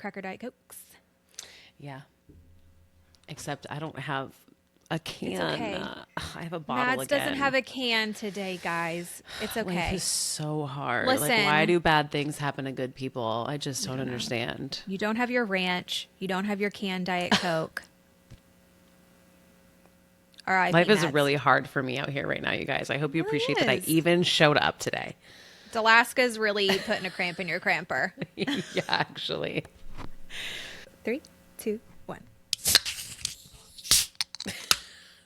cracker Diet Cokes. Yeah. Except I don't have a can. It's okay. I have a bottle Mads again. doesn't have a can today, guys. It's okay. Life is so hard. Listen, like, why do bad things happen to good people? I just don't understand. You don't have your ranch. You don't have your canned Diet Coke. All right. Life is really hard for me out here right now, you guys. I hope you appreciate that I even showed up today. Alaska's really putting a cramp in your cramper. Yeah, actually. 3, 2, 1.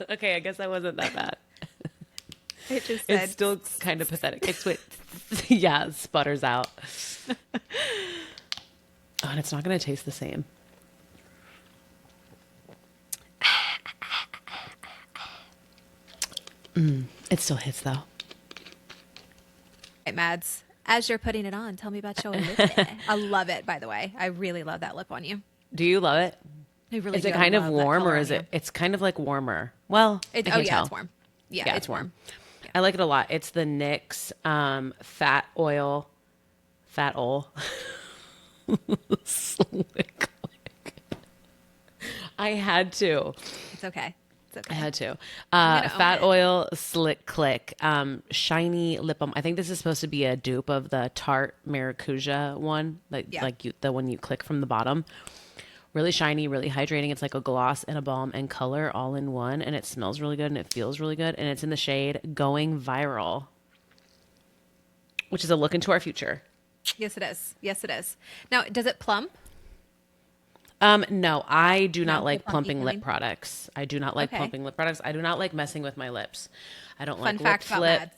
Okay, I guess that wasn't that bad. It just said. It's still kind of pathetic. It's what, yeah, it sputters out. Oh, and it's not going to taste the same. It still hits, though. Right, Mads, as you're putting it on, tell me about your lip. I love it, by the way. I really love that lip on you. Do you love it? I really Is do. it kind of warm or is you. it? It's kind of like warmer. Well, It's warm. Yeah, it's warm. Yeah. I like it a lot. It's the NYX fat oil slick click. I had to. It's okay. I had to. Fat oil slick click. Shiny lip balm. I think this is supposed to be a dupe of the Tarte Maracuja one. The one you click from the bottom. Really shiny, really hydrating. It's like a gloss and a balm and color all in one. And it smells really good and it feels really good. And it's in the shade Going Viral, which is a look into our future. Yes, it is. Yes, it is. Now, does it plump? No, I do not like plumping lip products. I do not like plumping lip products. I do not like messing with my lips. I don't like lip flip.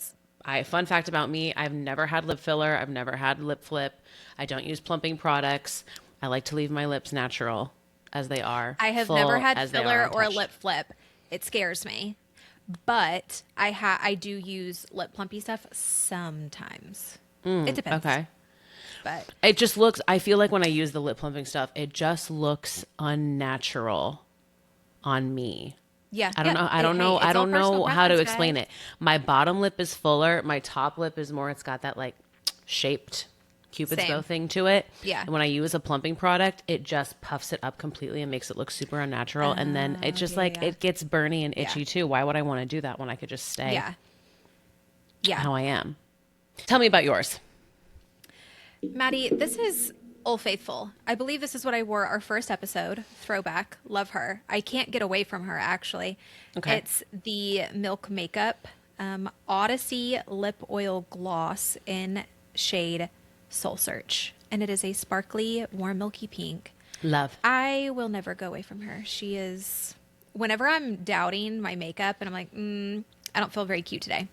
Fun fact about me, I've never had lip filler. I've never had lip flip. I don't use plumping products. I like to leave my lips natural as they are. I have never had filler or a lip flip. It scares me. But I do use lip plumpy stuff sometimes. It depends. Okay. But it just looks, I feel like when I use the lip plumping stuff, it just looks unnatural on me. Yeah. I don't know how to explain it. My bottom lip is fuller. My top lip is more, it's got that like shaped Cupid's bow thing to it. Yeah. And when I use a plumping product, it just puffs it up completely and makes it look super unnatural. And then it just it gets burny and itchy too. Why would I want to do that when I could just stay how I am? Tell me about yours. Maddie, this is Old Faithful. I believe this is what I wore our first episode. Throwback. Love her. I can't get away from her, actually. Okay. It's the Milk Makeup Odyssey Lip Oil Gloss in shade Soul Search. And it is a sparkly, warm, milky pink. Love. I will never go away from her. She is... Whenever I'm doubting my makeup and I'm like, I don't feel very cute today,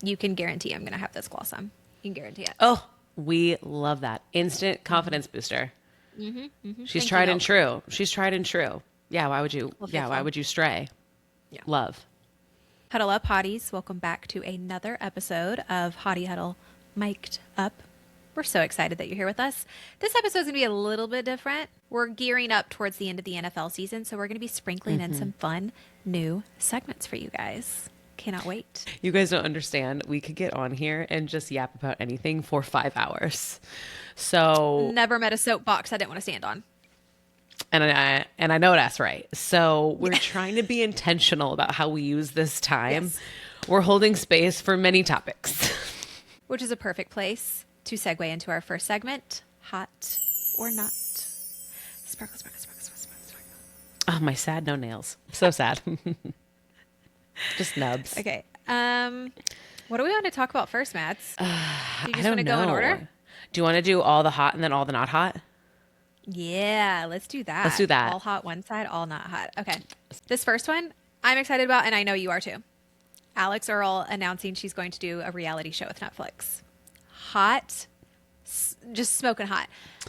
you can guarantee I'm going to have this gloss on. You can guarantee it. Oh, we love that. Instant confidence booster. She's tried and true. She's tried and true. Yeah, why would you? Why would you stray? Yeah. Love. Huddle up, hotties. Welcome back to another episode of Hottie Huddle Mic'd Up. We're so excited that you're here with us. This episode's going to be a little bit different. We're gearing up towards the end of the NFL season, so we're going to be sprinkling in some fun new segments for you guys. Cannot wait. You guys don't understand. We could get on here and just yap about anything for 5 hours. So never met a soapbox I didn't want to stand on. And I know that's right. So we're trying to be intentional about how we use this time. Yes. We're holding space for many topics. Which is a perfect place to segue into our first segment, Hot or Not. Sparkle, sparkle, sparkle, sparkle, sparkle. Oh, my sad no nails. So sad. Just nubs. Okay. What do we want to talk about first, Mads? Do you just want to go in order? Do you want to do all the hot and then all the not hot? Yeah, let's do that. Let's do that. All hot one side, all not hot. Okay. This first one, I'm excited about, and I know you are too. Alix Earle announcing she's going to do a reality show with Netflix. Hot. Just smoking hot.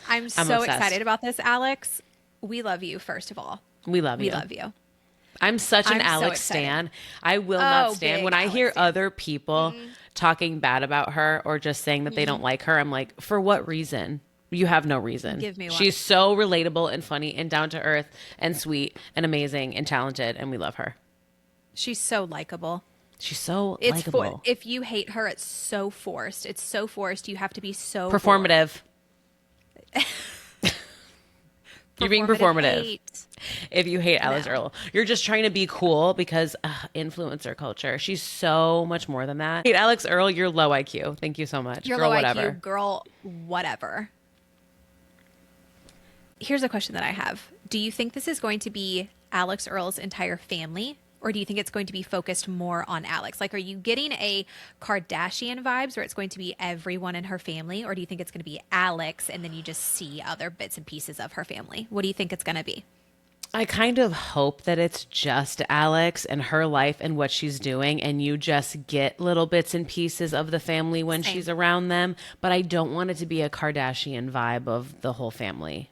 I'm so obsessed. excited about this, Alix. We love you, first of all. We love you. We love you. I'm such an Alix stan. I will not stand. When I hear other people talking bad about her or just saying that they don't like her, I'm like, for what reason? You have no reason. Give me one. She's so relatable and funny and down to earth and sweet and amazing and talented, and we love her. She's so likable. She's so likable. If you hate her, it's so forced. It's so forced. You have to be so performative. You're being performative. Hate. If you hate Alix Earle, you're just trying to be cool because influencer culture. She's so much more than that. Hate Alix Earle, you're low IQ. Thank you so much. You're girl, low whatever. IQ, girl, whatever. Here's a question that I have. Do you think this is going to be Alix Earle's entire family? Or do you think it's going to be focused more on Alix? Like, are you getting a Kardashian vibes where it's going to be everyone in her family? Or do you think it's going to be Alix and then you just see other bits and pieces of her family? What do you think it's going to be? I kind of hope that it's just Alix and her life and what she's doing, and you just get little bits and pieces of the family when she's around them. But I don't want it to be a Kardashian vibe of the whole family.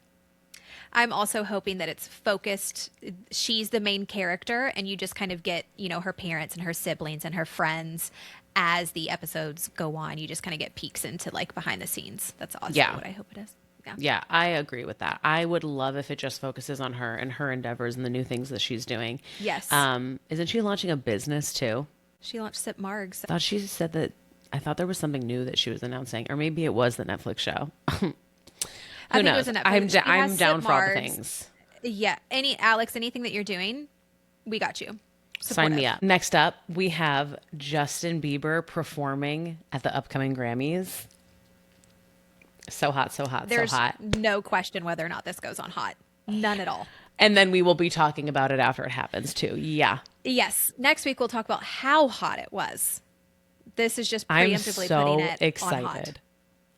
I'm also hoping that it's focused. She's the main character, and you just kind of get, her parents and her siblings and her friends as the episodes go on. You just kind of get peeks into like behind the scenes. That's also what I hope it is. Yeah, I agree with that. I would love if it just focuses on her and her endeavors and the new things that she's doing. Yes. Isn't she launching a business too? She launched Sip Margs. I thought she said that. I thought there was something new that she was announcing, or maybe it was the Netflix show. Who knows? I'm down for all the things. Yeah. Alix, anything that you're doing, we got you. Supportive. Sign me up. Next up, we have Justin Bieber performing at the upcoming Grammys. So hot, so hot, There's so hot. No question whether or not this goes on hot. None at all. And then we will be talking about it after it happens too. Yeah. Yes. Next week, we'll talk about how hot it was. This is just preemptively putting it on hot.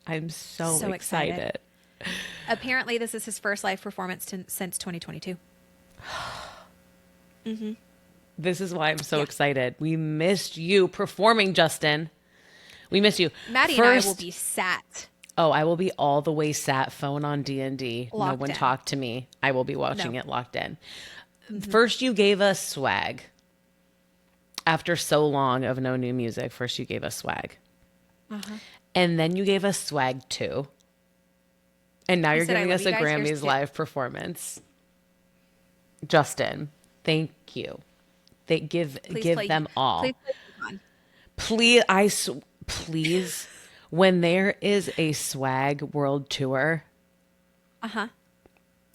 I'm so excited. Apparently, this is his first live performance since 2022. Mm-hmm. This is why I'm so excited. We missed you performing, Justin. We missed you. Maddie and I will be sat. Oh, I will be all the way sat, phone on D&D. No one talk to me. I will be watching it locked in. Mm-hmm. First, you gave us swag. After so long of no new music, first you gave us swag. Uh-huh. And then you gave us swag too. And now you're giving us a Grammys live performance. Justin, thank you. Give them all. Please, when there is a swag world tour,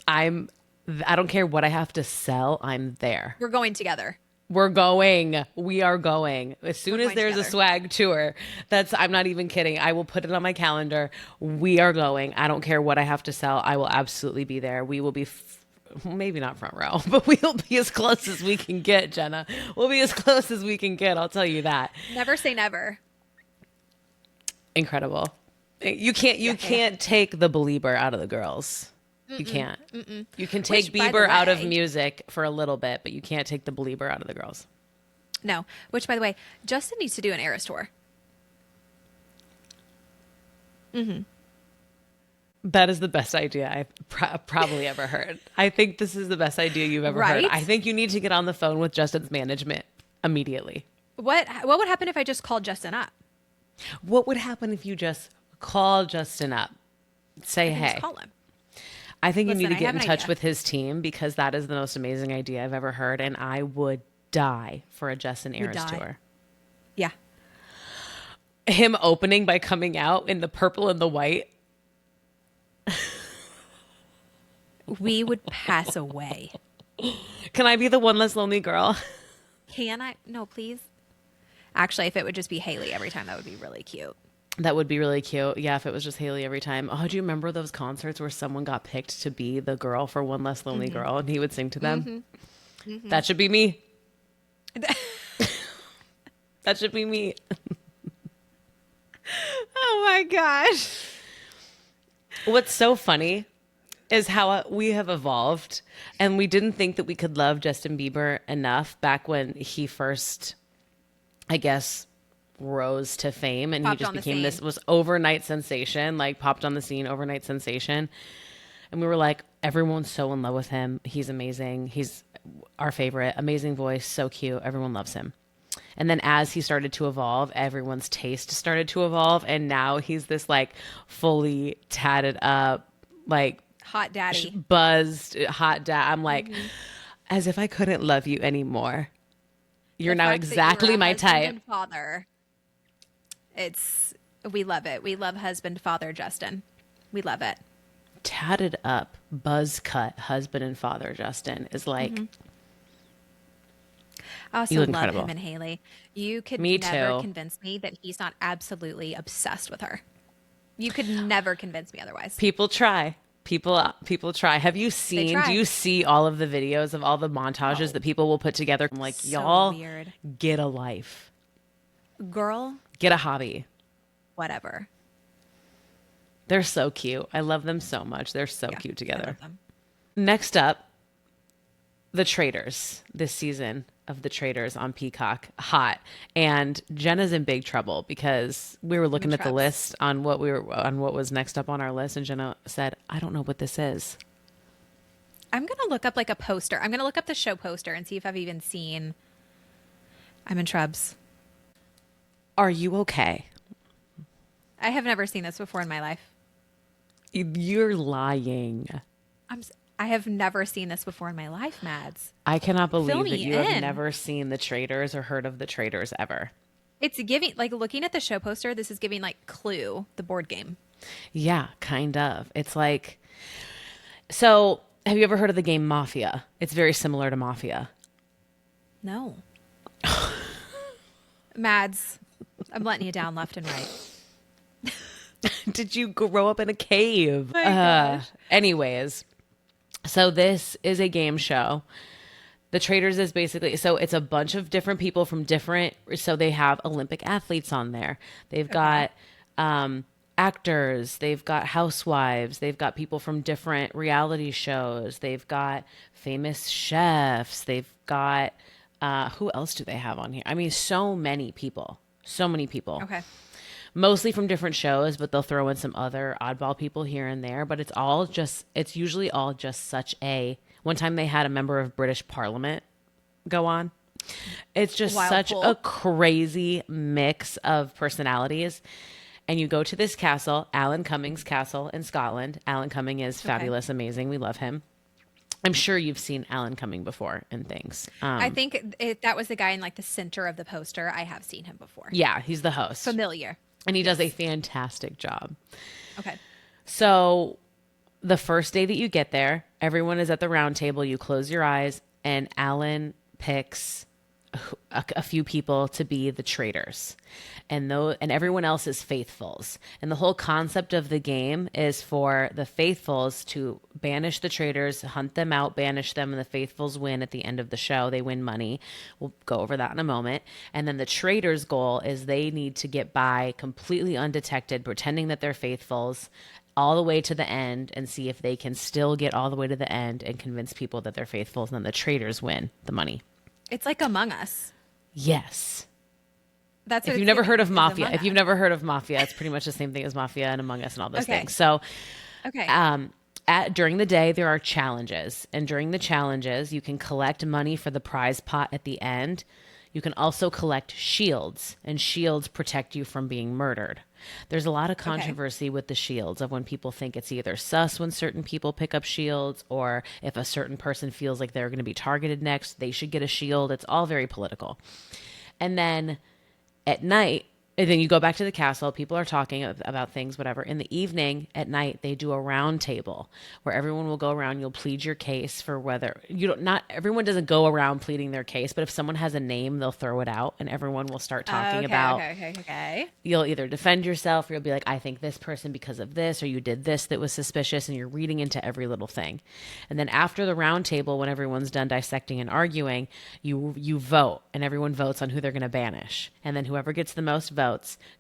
I don't care what I have to sell, I'm there. We're going together. We're going. We are going. As soon as there's a swag tour, I'm not even kidding. I will put it on my calendar. We are going. I don't care what I have to sell. I will absolutely be there. We will be maybe not front row, but we'll be as close as we can get, Jenna. We'll be as close as we can get. I'll tell you that. Never say never. Incredible. You can't take the Bieber out of the girls. You can't. You can take Bieber out of music for a little bit, but you can't take the Bieber out of the girls. No. Which, by the way, Justin needs to do an Eras tour. Mm-hmm. That is the best idea I've probably ever heard. I think this is the best idea you've ever heard. I think you need to get on the phone with Justin's management immediately. What would happen if I just called Justin up? What would happen if you just call Justin up? Say, hey. Just call him. I think you need to get in touch with his team because that is the most amazing idea I've ever heard. And I would die for a Justin Eras tour. Yeah. Him opening by coming out in the purple and the white. We would pass away. Can I be the one less lonely girl? Can I? No, please. Actually, if it would just be Haley every time, that would be really cute. That would be really cute. Yeah, if it was just Haley every time. Oh, do you remember those concerts where someone got picked to be the girl for One Less Lonely Girl and he would sing to them? Mm-hmm. Mm-hmm. That should be me. That should be me. Oh my gosh. What's so funny is how we have evolved, and we didn't think that we could love Justin Bieber enough back when he first, I guess, rose to fame, and he just became this was overnight sensation, like popped on the scene, overnight sensation. And we were like, everyone's so in love with him. He's amazing. He's our favorite. Amazing voice. So cute. Everyone loves him. And then as he started to evolve, everyone's taste started to evolve. And now he's this like fully tatted up, like hot daddy, buzzed hot dad. I'm like, as if I couldn't love you anymore. You're now exactly my type. Father. We love it. We love husband, father, Justin. We love it. tatted up, buzz cut husband and father, Justin, is like, I you also look love incredible. him and Haley. You could Me never too. convince me that he's not absolutely obsessed with her. You could never convince me otherwise. People try. People try. Have you They seen, do try. you see all of the videos of all the montages No. that people will put together? I'm like, So y'all weird. get a life. Girl, Get a hobby. whatever. They're so cute. I love them so much. They're so Yeah, cute I together. love them. Next up, the Traitors. This season of the Traitors on Peacock, hot, and Jenna's in big trouble because we were looking at the list on what was next up on our list, and Jenna said, "I don't know what this is." I'm gonna look up like a poster. I'm gonna look up the show poster and see if I've even seen. I'm in Trubs. Are you okay? I have never seen this before in my life. You're lying. I have never seen this before in my life, Mads. I cannot Fill believe that me you have in. never seen the Traitors or heard of the Traitors ever. It's giving, like, looking at the show poster, this is giving, like, Clue, the board game. Yeah, kind of. It's like, so have you ever heard of the game Mafia? It's very similar to Mafia. No. Mads, I'm letting you down left and right. Did you grow up in a cave? My gosh. Anyways, so this is a game show. The Traitors is basically, so it's a bunch of different people from different, so they have Olympic athletes on there. They've got actors, they've got housewives, they've got people from different reality shows, they've got famous chefs, they've got, who else do they have on here? I mean, so many people. Okay. Mostly from different shows, but they'll throw in some other oddball people here and there. But it's usually all just such a, one time they had a member of British Parliament go on. It's just such a crazy mix of personalities. And you go to this castle, Alan Cumming's castle in Scotland. Alan Cumming is fabulous, amazing. We love him. I'm sure you've seen Alan Cumming before in things. I think that was the guy in, like, the center of the poster. I have seen him before. Yeah, he's the host. Familiar. And he does a fantastic job. Okay. So the first day that you get there, everyone is at the round table. You close your eyes, and Alan picks a few people to be the traitors, and everyone else is faithfuls. And the whole concept of the game is for the faithfuls to banish the traitors, hunt them out, banish them, and the faithfuls win at the end of the show. They win money. We'll go over that in a moment. And then the traitors' goal is they need to get by completely undetected, pretending that they're faithfuls, all the way to the end, and see if they can still get all the way to the end and convince people that they're faithfuls, and then the traitors win the money. It's like Among Us. Yes. That's what if you've never heard of Mafia, it's pretty much the same thing as Mafia and Among Us and all those things. So, during the day, there are challenges. And during the challenges, you can collect money for the prize pot at the end. You can also collect shields, and shields protect you from being murdered. There's a lot of controversy with the shields of when people think it's either sus when certain people pick up shields, or if a certain person feels like they're going to be targeted next, they should get a shield. It's all very political. And then at night, and then you go back to the castle, people are talking about things, whatever. In the evening, at night, they do a round table where everyone will go around. You'll plead your case for whether not everyone doesn't go around pleading their case, but if someone has a name, they'll throw it out and everyone will start talking about, you'll either defend yourself or you'll be like, I think this person because of this, or you did this that was suspicious, and you're reading into every little thing. And then after the round table, when everyone's done dissecting and arguing, you vote, and everyone votes on who they're going to banish. And then whoever gets the most votes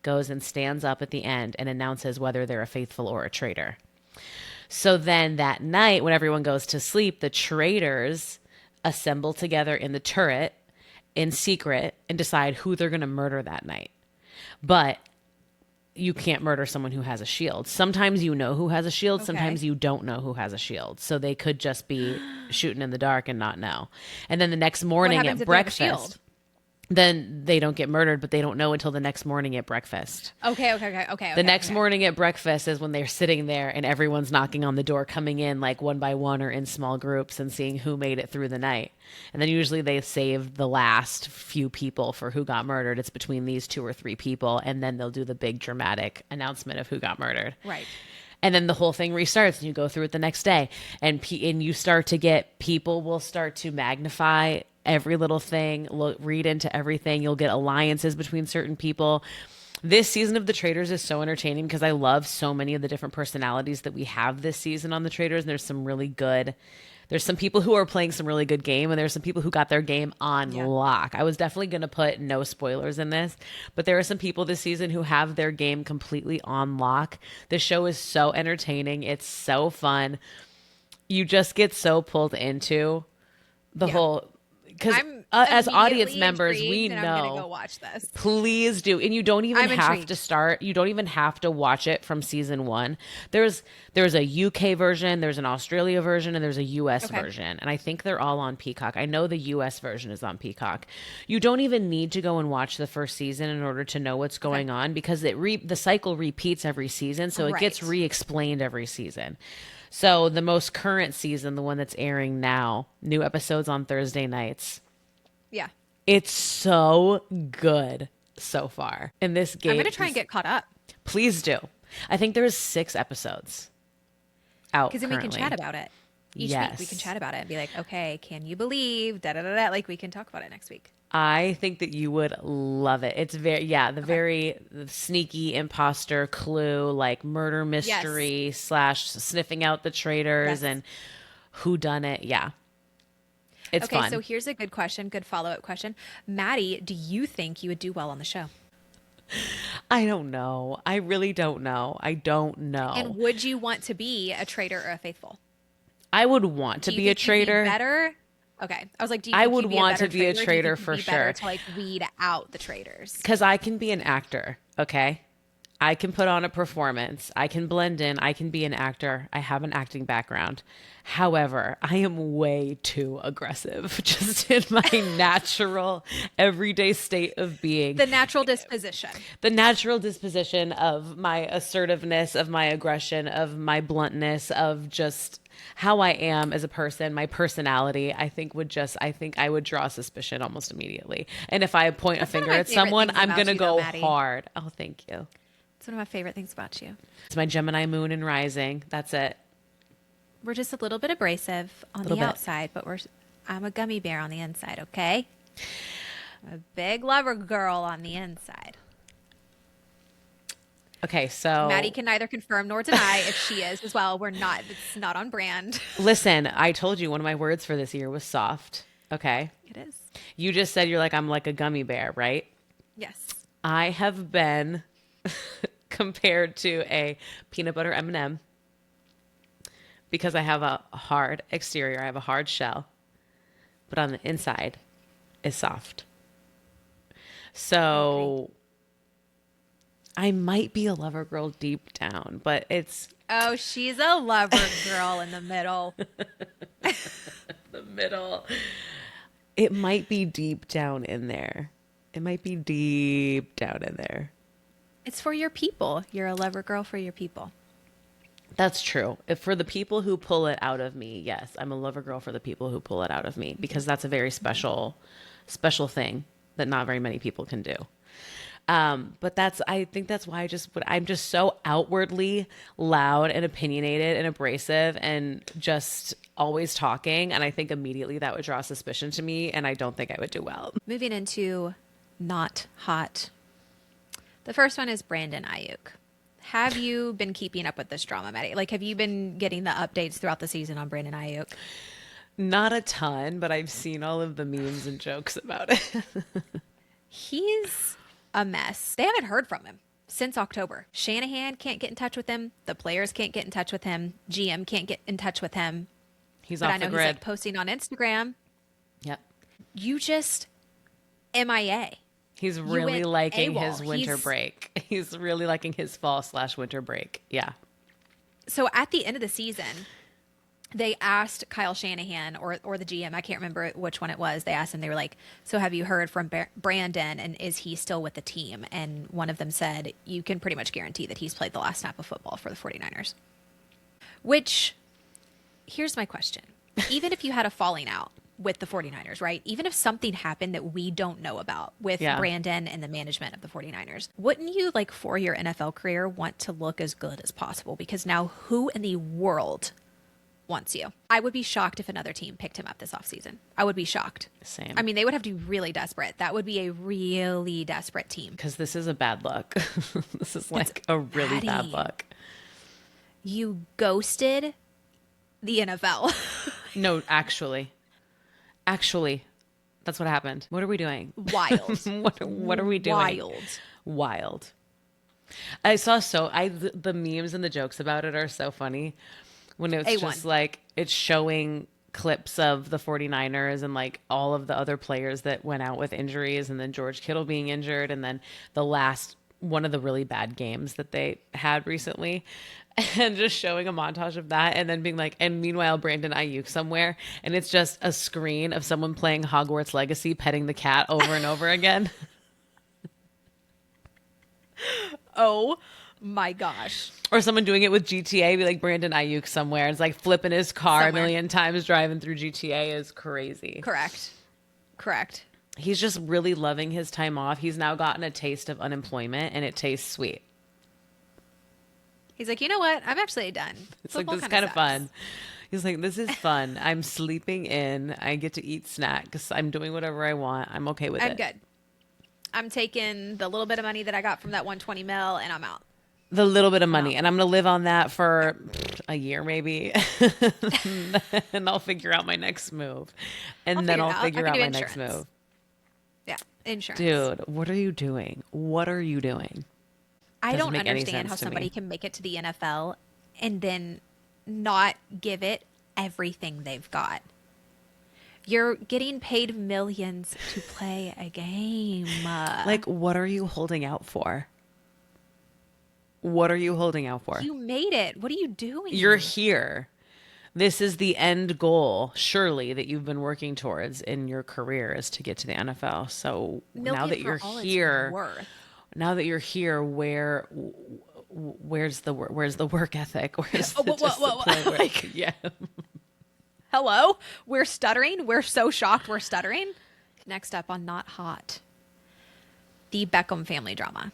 goes and stands up at the end and announces whether they're a faithful or a traitor. So then that night, when everyone goes to sleep, the traitors assemble together in the turret in secret and decide who they're going to murder that night. But you can't murder someone who has a shield. Sometimes you know who has a shield. Sometimes you don't know who has a shield. So they could just be shooting in the dark and not know. And then the next morning at breakfast, then they don't get murdered, but they don't know until the next morning at breakfast. The next morning at breakfast is when they're sitting there and everyone's knocking on the door, coming in like one by one or in small groups and seeing who made it through the night. And then usually they save the last few people for who got murdered. It's between these 2 or 3 people. And then they'll do the big dramatic announcement of who got murdered. Right. And then the whole thing restarts and you go through it the next day. And you start to get, people will start to magnify every little thing, read into everything. You'll get alliances between certain people. This season of The Traitors is so entertaining because I love so many of the different personalities that we have this season on The Traitors. And there's some people who are playing some really good game, and there's some people who got their game on lock. I was definitely going to put no spoilers in this, but there are some people this season who have their game completely on lock. The show is so entertaining. It's so fun. You just get so pulled into the whole... Because as audience members, we know. I'm gonna go watch this. Please do, and you don't even have to start. You don't even have to watch it from season 1. There's a UK version, there's an Australia version, and there's a US version, and I think they're all on Peacock. I know the US version is on Peacock. You don't even need to go and watch the first season in order to know what's going on, because the cycle repeats every season, so it gets re-explained every season. So the most current season, the one that's airing now, new episodes on Thursday nights. Yeah. It's so good so far. In this game, I'm going to try and get caught up. Please do. I think there's 6 episodes out because then we can chat about it. Each week we can chat about it and be like, okay, can you believe, da-da-da-da. Like, we can talk about it next week. I think that you would love it. It's very sneaky imposter clue, like murder mystery / sniffing out the traitors and who done it. Yeah. It's fun. So here's a good question, good follow-up question. Maddie, do you think you would do well on the show? I don't know. I really don't know. I don't know. And would you want to be a traitor or a faithful? I would want to be a traitor. Better? Okay. I was like, do you I think would want to be a traitor for sure. To like weed out the traitors. Because I can be an actor, okay? I can put on a performance. I can blend in. I can be an actor. I have an acting background. However, I am way too aggressive just in my natural, everyday state of being. The natural disposition. The natural disposition of my assertiveness, of my aggression, of my bluntness, of just how I am as a person, my personality, I think I would draw suspicion almost immediately. And if I point a finger at someone, I'm going to go hard. Oh, thank you. It's one of my favorite things about you. It's my Gemini moon and rising. That's it. We're just a little bit abrasive on the outside, but I'm a gummy bear on the inside, okay? I'm a big lover girl on the inside. Okay, so Maddie can neither confirm nor deny if she is as well. It's not on brand. Listen, I told you one of my words for this year was soft. Okay. It is. You just said I'm like a gummy bear, right? Yes. I have been compared to a peanut butter M&M because I have a hard exterior. I have a hard shell, but on the inside is soft. So I might be a lover girl deep down, but it's... Oh, she's a lover girl in the middle. The middle. It might be deep down in there. It's for your people. You're a lover girl for your people. That's true. If for the people who pull it out of me, yes, I'm a lover girl for the people who pull it out of me, because that's a very special thing that not very many people can do. But I think that's why I'm just so outwardly loud and opinionated and abrasive and just always talking. And I think immediately that would draw suspicion to me, and I don't think I would do well. Moving into not hot. The first one is Brandon Aiyuk. Have you been keeping up with this drama, Maddie? Like, have you been getting the updates throughout the season on Brandon Aiyuk? Not a ton, but I've seen all of the memes and jokes about it. He's a mess. They haven't heard from him since October. Shanahan can't get in touch with him. The players can't get in touch with him. GM can't get in touch with him. He's off the grid. He's like posting on Instagram. Yep. You just MIA. He's really liking his winter break. He's really liking his fall/winter break. Yeah. So at the end of the season, they asked Kyle Shanahan or the GM, I can't remember which one it was. They asked him, they were like, so have you heard from Brandon, and is he still with the team? And one of them said, you can pretty much guarantee that he's played the last snap of football for the 49ers. Which, here's my question. Even if you had a falling out, with the 49ers, right? Even if something happened that we don't know about with Brandon and the management of the 49ers, wouldn't you, like, for your NFL career, want to look as good as possible? Because now who in the world wants you? I would be shocked if another team picked him up this offseason. I would be shocked. Same. I mean, they would have to be really desperate. That would be a really desperate team. Because this is a bad look. This is like a really bad look. You ghosted the NFL. No, actually, that's what happened. What are we doing? Wild. What are we doing? Wild. I saw the memes and the jokes about it are so funny. When it's A1. Just like, it's showing clips of the 49ers and like all of the other players that went out with injuries, and then George Kittle being injured, and then one of the really bad games that they had recently, and just showing a montage of that, and then being like, and meanwhile Brandon Aiyuk somewhere, and it's just a screen of someone playing Hogwarts Legacy petting the cat over and over again. Oh my gosh. Or someone doing it with GTA, be like Brandon Aiyuk somewhere. It's like flipping his car a million times driving through GTA is crazy. Correct. He's just really loving his time off. He's now gotten a taste of unemployment, and it tastes sweet. He's like, you know what? I'm actually done. It's like, this is kind of fun. He's like, this is fun. I'm sleeping in. I get to eat snacks. I'm doing whatever I want. I'm okay with it. I'm good. I'm taking the little bit of money that I got from that 120 mil, and I'm out. The little bit of money. And I'm going to live on that for a year maybe. And I'll figure out my next move. And then I'll figure out my next move. Yeah, insurance. Dude, what are you doing? I don't understand how somebody can make it to the NFL and then not give it everything they've got. You're getting paid millions to play a game. Like, what are you holding out for? You made it. What are you doing? You're here. This is the end goal, surely, that you've been working towards in your career, is to get to the NFL. So now that you're here, where's the work ethic? Where's the yeah. Hello? We're stuttering? We're so shocked we're stuttering? Next up on Not Hot, the Beckham family drama.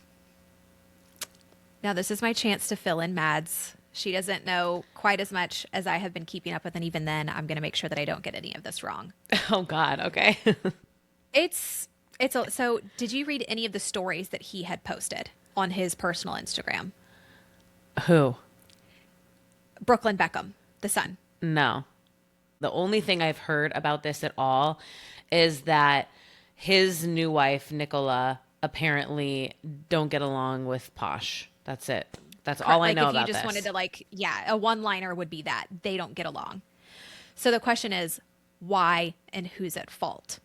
Now, this is my chance to fill in Mads. She doesn't know quite as much as I have been keeping up with, and even then, I'm going to make sure that I don't get any of this wrong. Oh, God. Okay. So did you read any of the stories that he had posted on his personal Instagram? Who? Brooklyn Beckham, the son. No. The only thing I've heard about this at all is that his new wife, Nicola, apparently don't get along with Posh. That's it. That's all I know about this. If you just wanted to a one-liner would be that they don't get along. So the question is, why and who's at fault?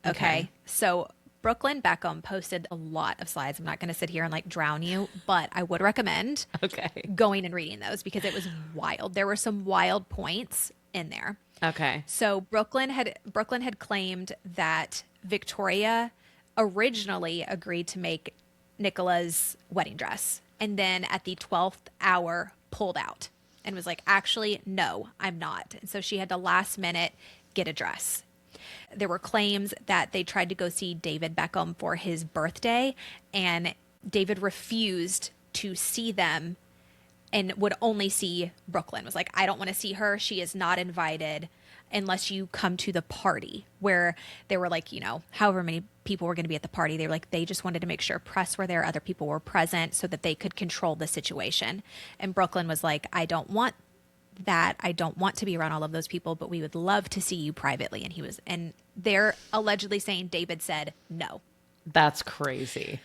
Okay. So Brooklyn Beckham posted a lot of slides. I'm not going to sit here and drown you, but I would recommend going and reading those because it was wild. There were some wild points in there. Okay. So Brooklyn had claimed that Victoria originally agreed to make Nicola's wedding dress, and then at the 12th hour pulled out and was like, actually, no, I'm not. And so she had to last minute get a dress. There were claims that they tried to go see David Beckham for his birthday, and David refused to see them and would only see Brooklyn. Was like, I don't want to see her. She is not invited unless you come to the party, where they were like, however many people were going to be at the party. They were like, they just wanted to make sure press were there, other people were present so that they could control the situation. And Brooklyn was like, I don't want that. I don't want to be around all of those people, but we would love to see you privately. And they're allegedly saying David said no. That's crazy.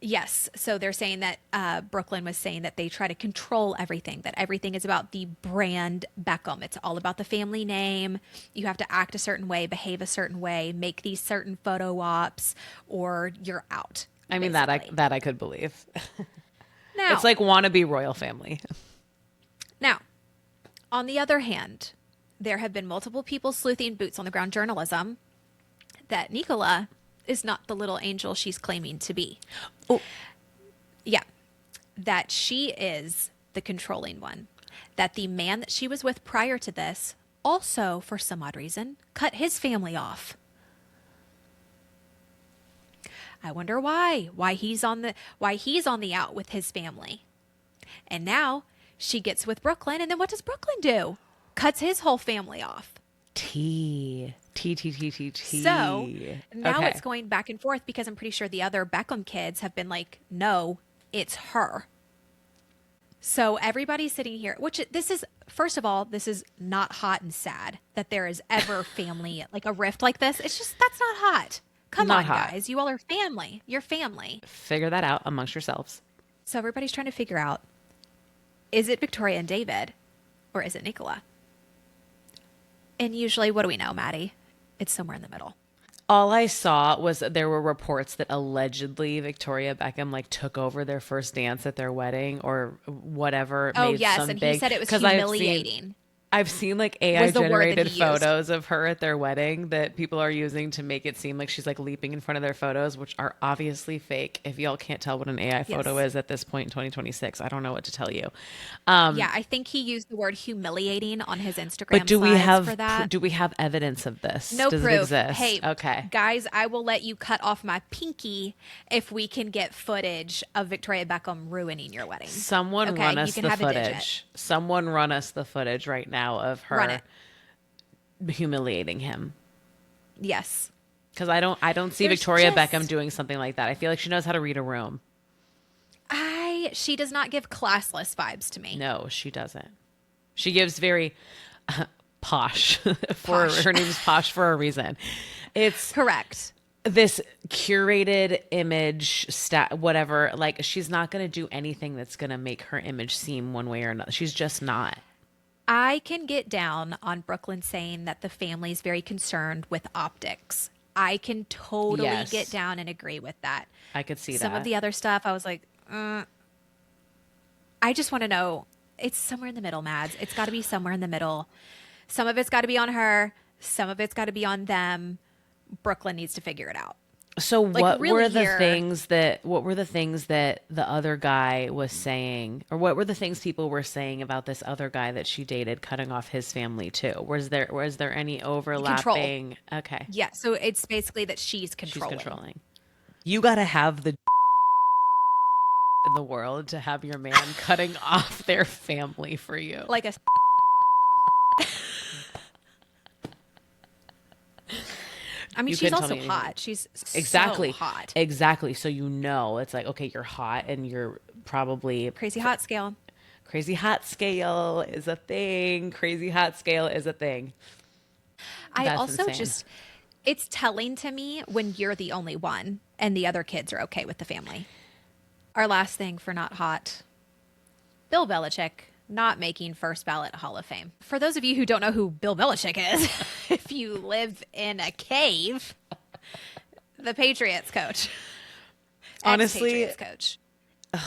Yes. So they're saying that Brooklyn was saying that they try to control everything, that everything is about the brand Beckham. It's all about the family name. You have to act a certain way, behave a certain way, make these certain photo ops, or you're out. I mean, that I could believe. Now, it's like wannabe royal family. Now, on the other hand, there have been multiple people sleuthing boots on the ground journalism that Nicola is not the little angel she's claiming to be. Oh, yeah. That she is the controlling one. That the man that she was with prior to this also, for some odd reason, cut his family off. I wonder why. Why he's on the out with his family. And now she gets with Brooklyn, and then what does Brooklyn do? Cuts his whole family off. T. So now it's going back and forth because I'm pretty sure the other Beckham kids have been like, no, it's her. So everybody's sitting here, which this is, first of all, this is not hot and sad that there is ever family, like a rift like this. It's just, that's not hot. Come on, guys. You all are family. You're family. Figure that out amongst yourselves. So everybody's trying to figure out, is it Victoria and David or is it Nicola? And usually, what do we know, Maddie? It's somewhere in the middle. All I saw was that there were reports that allegedly Victoria Beckham like took over their first dance at their wedding or whatever. Oh, yes. And he said it was humiliating. I've seen like AI generated photos of her at their wedding that people are using to make it seem like she's like leaping in front of their photos, which are obviously fake. If y'all can't tell what an AI photo is at this point in 2026, I don't know what to tell you. Yeah, I think he used the word humiliating on his Instagram. But do we have evidence of this? No Does proof. It exist? Hey, okay, guys, I will let you cut off my pinky if we can get footage of Victoria Beckham ruining your wedding. Someone run us the footage. Someone run us the footage right now of her humiliating him. Yes. Because I don't see Victoria Beckham doing something like that. I feel like she knows how to read a room. She does not give classless vibes to me. No, she doesn't. She gives very posh. Her name's Posh for a reason. It's correct. This curated image, whatever. Like, she's not going to do anything that's going to make her image seem one way or another. She's just not. I can get down on Brooklyn saying that the family is very concerned with optics. I can totally get down and agree with that. I could see Some of the other stuff, I was like, I just want to know. It's somewhere in the middle, Mads. It's got to be somewhere in the middle. Some of it's got to be on her. Some of it's got to be on them. Brooklyn needs to figure it out. So what were the things that the other guy was saying, or what were the things people were saying about this other guy that she dated cutting off his family too? Was there any overlapping? Control. Okay. Yeah. So it's basically that she's controlling. She's controlling. You got to have the in the world to have your man cutting off their family for you. Like a I mean, she's also hot. She's exactly so hot. Exactly. So it's like, okay, you're hot and you're probably crazy hot scale. Crazy hot scale is a thing. Crazy hot scale is a thing. I also it's telling to me when you're the only one and the other kids are okay with the family. Our last thing for not hot, Bill Belichick not making first ballot Hall of Fame. For those of you who don't know who Bill Belichick is, if you live in a cave, the Patriots coach. Honestly, Patriots coach.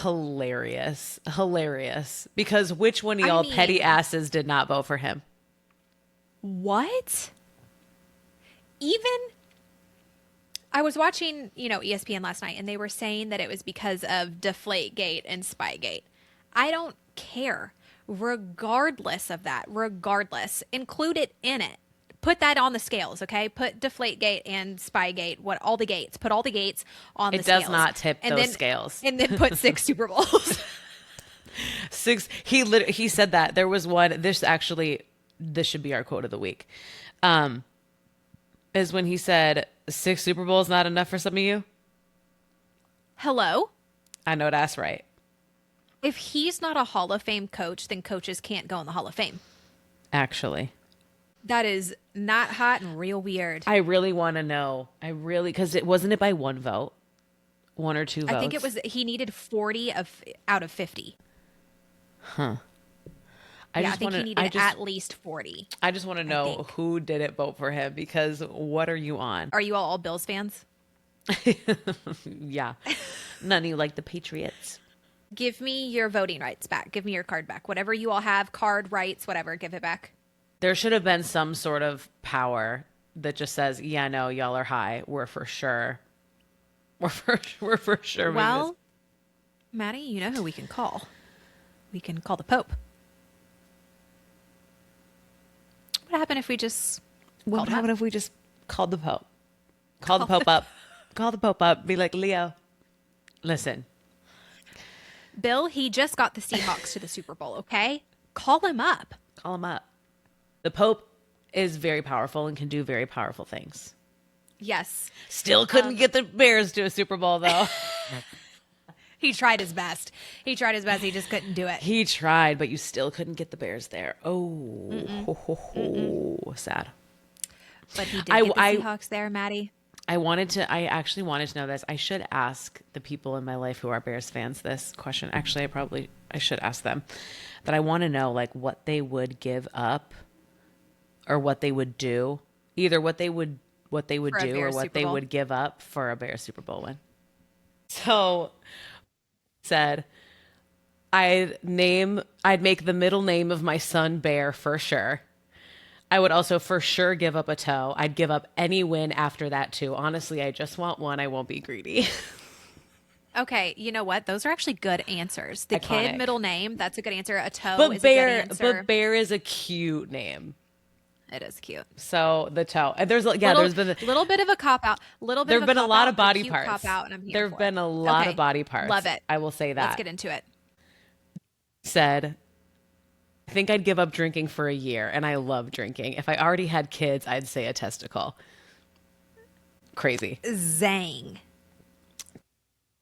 Hilarious. Because which one of y'all petty asses did not vote for him? What? Even I was watching, ESPN last night, and they were saying that it was because of Deflategate and Spygate. I don't care. Regardless of that, include it in it. Put that on the scales, okay? Put Deflategate and Spygate, put all the gates on the scales. It does not tip those scales. And then put 6 Super Bowls. 6. He said that. There was one. This should be our quote of the week. Is when he said 6 Super Bowls not enough for some of you? Hello? I know that's right. If he's not a Hall of Fame coach, then coaches can't go in the Hall of Fame. Actually. That is not hot and real weird. I really want to know. Because it wasn't by one vote? 1 or 2 votes? I think it was, he needed 40 out of 50. Huh. I think he needed at least 40. I just want to know who didn't vote for him, because what are you on? Are you all Bills fans? Yeah. None of you like the Patriots. Give me your voting rights back. Give me your card back. Whatever you all have, card, rights, whatever, give it back. There should have been some sort of power that just says, yeah, no, y'all are high. We're for sure. We're for sure. Well, Maddie, you know who we can call. We can call the Pope. would happen if we just What would happen if we just called the Pope? Call the Pope up. Call the Pope up. Be like, Leo, listen. Bill, he just got the Seahawks to the Super Bowl, okay? Call him up. Call him up. The Pope is very powerful and can do very powerful things. Yes. Still couldn't get the Bears to a Super Bowl, though. He tried his best. He just couldn't do it. He tried, but you still couldn't get the Bears there. Oh, sad. But he did get the Seahawks there, Maddie. I actually wanted to know this. I should ask the people in my life who are Bears fans this question. Actually, I should ask them. But I want to know like what they would give up or what they would do. Either what they would do or what they would give up for a Bears Super Bowl win. So said I'd make the middle name of my son Bear for sure. I would also for sure give up a toe. I'd give up any win after that too. Honestly, I just want one. I won't be greedy. Okay, you know what? Those are actually good answers. The Iconic. Kid middle name, that's a good answer. A toe But is a good answer. But Bear is a cute name. It is cute. So the toe. And there's been a little bit of a cop out. There have been a lot of body parts. Cop out, and I'm here there have been a lot of body parts. Love it. I will say that. Let's get into it. Said, I think I'd give up drinking for a year, and I love drinking. If I already had kids, I'd say a testicle. Crazy. Zang.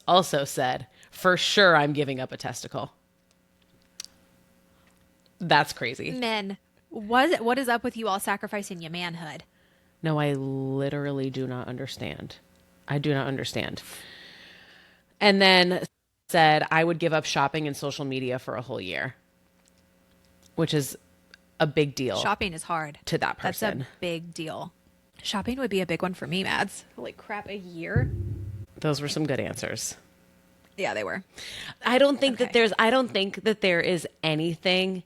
Also said, for sure I'm giving up a testicle. That's crazy. Men, what is up with you all sacrificing your manhood? No, I literally do not understand. I do not understand. And then said I would give up shopping and social media for a whole year, which is a big deal. Shopping is hard. To that person. That's a big deal. Shopping would be a big one for me, Mads. Holy crap, a year? Those were some good answers. Yeah, they were. I don't think that there is anything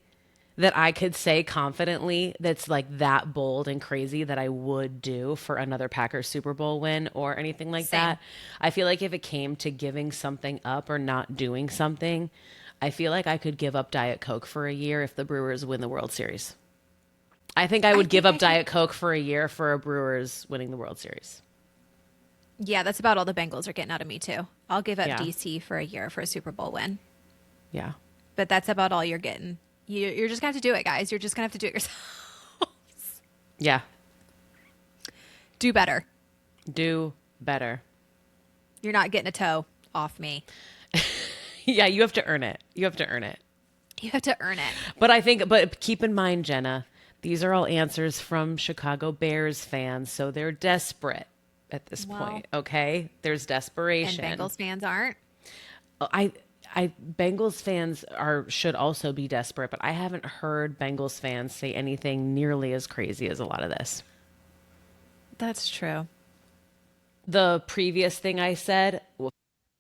that I could say confidently that's like that bold and crazy that I would do for another Packers Super Bowl win or anything like that. I feel like if it came to giving something up or not doing something, I feel like I could give up Diet Coke for a year if the Brewers win the World Series. I think I would give up Diet Coke for a year for a Brewers winning the World Series. Yeah, that's about all the Bengals are getting out of me too. I'll give up DC for a year for a Super Bowl win. Yeah. But that's about all you're getting. You're just going to have to do it, guys. You're just going to have to do it yourselves. Yeah. Do better. Do better. You're not getting a toe off me. Yeah, you have to earn it. You have to earn it. You have to earn it. But keep in mind, Jenna, these are all answers from Chicago Bears fans, so they're desperate at this point, okay? There's desperation. And Bengals fans aren't? Bengals fans should also be desperate, but I haven't heard Bengals fans say anything nearly as crazy as a lot of this. That's true. The previous thing I said,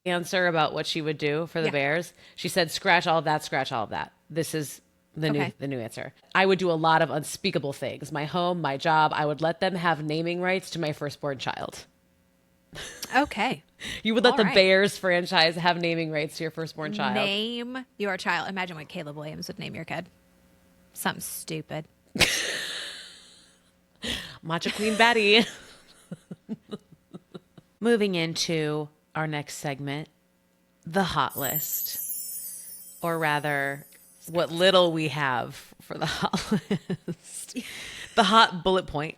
answer about what she would do for the Bears, she said, scratch all of that. This is the new answer. I would do a lot of unspeakable things. My home, my job, I would let them have naming rights to my firstborn child. Okay. You would let the Bears franchise have naming rights to your firstborn child. Name your child. Imagine what Caleb Williams would name your kid. Something stupid. Matcha Queen Betty. Moving into our next segment, the hot list. Or rather, what little we have for the hot list. The hot bullet point.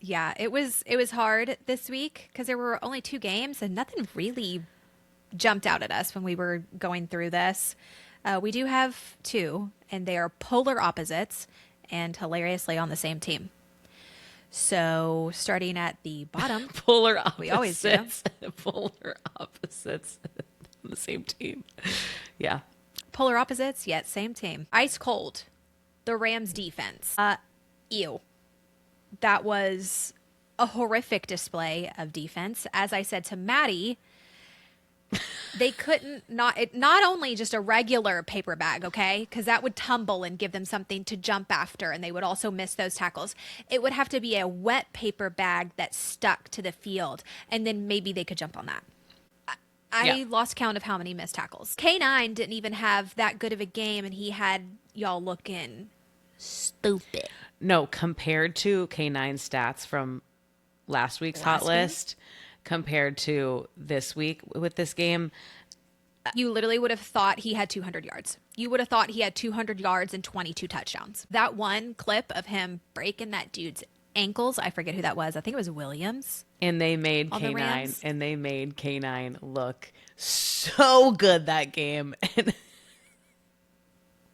Yeah, it was hard this week because there were only 2 games and nothing really jumped out at us when we were going through this. We do have 2, and they are polar opposites and hilariously on the same team. So starting at the bottom, polar opposites. We always do. Polar opposites on the same team. Yeah. Polar opposites, yet same team. Ice cold. The Rams defense. Ew. That was a horrific display of defense. As I said to Maddie, they couldn't not only just a regular paper bag, okay? Because that would tumble and give them something to jump after, and they would also miss those tackles. It would have to be a wet paper bag that stuck to the field, and then maybe they could jump on that. I lost count of how many missed tackles. K9 didn't even have that good of a game, and he had y'all looking stupid. No, compared to K9 stats from last week's hot list, compared to this week with this game, you literally would have thought he had 200 yards. You would have thought he had 200 yards and 22 touchdowns. That one clip of him breaking that dude's ankles, I forget who that was. I think it was Williams. And they made K9 look so good that game.